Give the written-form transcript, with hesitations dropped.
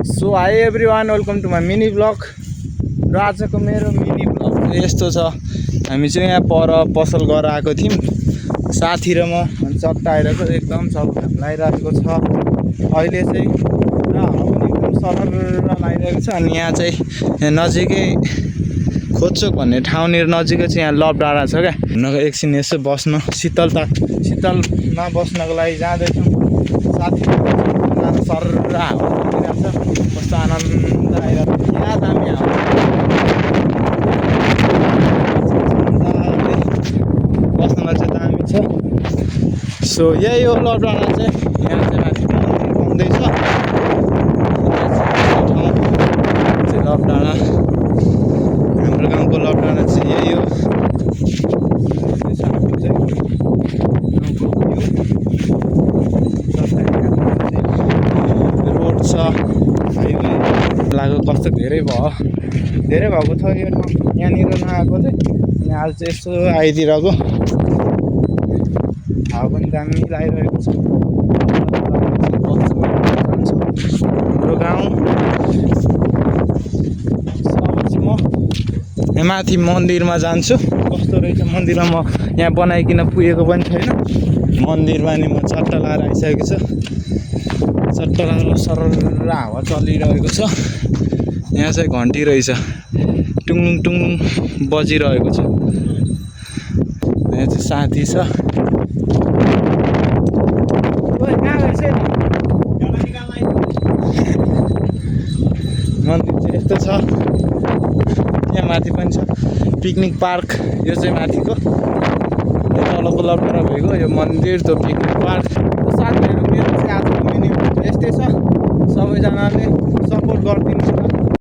So hi everyone, welcome to my mini blog. र आजको मेरो मिनी ब्लग चाहिँ यस्तो छ। हामी चाहिँ यहाँ पर पसल गरेर आएको थियौँ साथी र म। चट्टा आइरहेको एकदम सब लगाइरहेको छ अहिले चाहिँ, र हावा पनि एकदम सरर लगाइरहेको छ। अनि यहाँ चाहिँ यहाँ नजिकै खोज्चोक भन्ने ठाउँनिर नजिकै चाहिँ यहाँ लभ डाँडा छ क्या। हुनको एकछिन यसो बस्न शीतलमा बस्नको लागि जाँदैछौँ। साथी सरर हावा चलिरहेको छ, कस्तो आनन्द आइरहेको छ। क्या दामी हावा बस्नमा चाहिँ दामी छ। सो यही हो लभ डाँडा चाहिँ। यहाँ चाहिँ माथि पाउँदैछ लभ डाँडा। हाम्रो गाउँको लभ डाँडा चाहिँ यही हो। रोड छ, हाइवे लाग्यो। कस्तो धेरै भएको छ यो ठाउँ। यहाँनिर नआएको चाहिँ अनि आज चाहिँ यसो आइदिरहेको। हावा पनि दामी लागिरहेको छ। हाम्रो गाउँ म यहाँ माथि मन्दिरमा जान्छु। कस्तो रहेछ मन्दिरमा, म यहाँ बनाइकन पुगेको पनि छैन मन्दिरमा। नि म चट्टा लाएर आइसकेको छु। चट्टा लाएर सरर हावा चलिरहेको छ। यहाँ चाहिँ घन्टी रहेछ, टुङ टुङ बजिरहेको छ। यहाँ चाहिँ साथी छ। मन्दिर चाहिँ यस्तो छ। यहाँ माथि पनि छ पिकनिक पार्क। यो चाहिँ माथिको, यो तलको लभ डाँडा भएको यो मन्दिर, त्यो पिकनिक पार्क। साथीहरू मेरो चाहिँ आजको मिनी यस्तै छ। सबैजनाले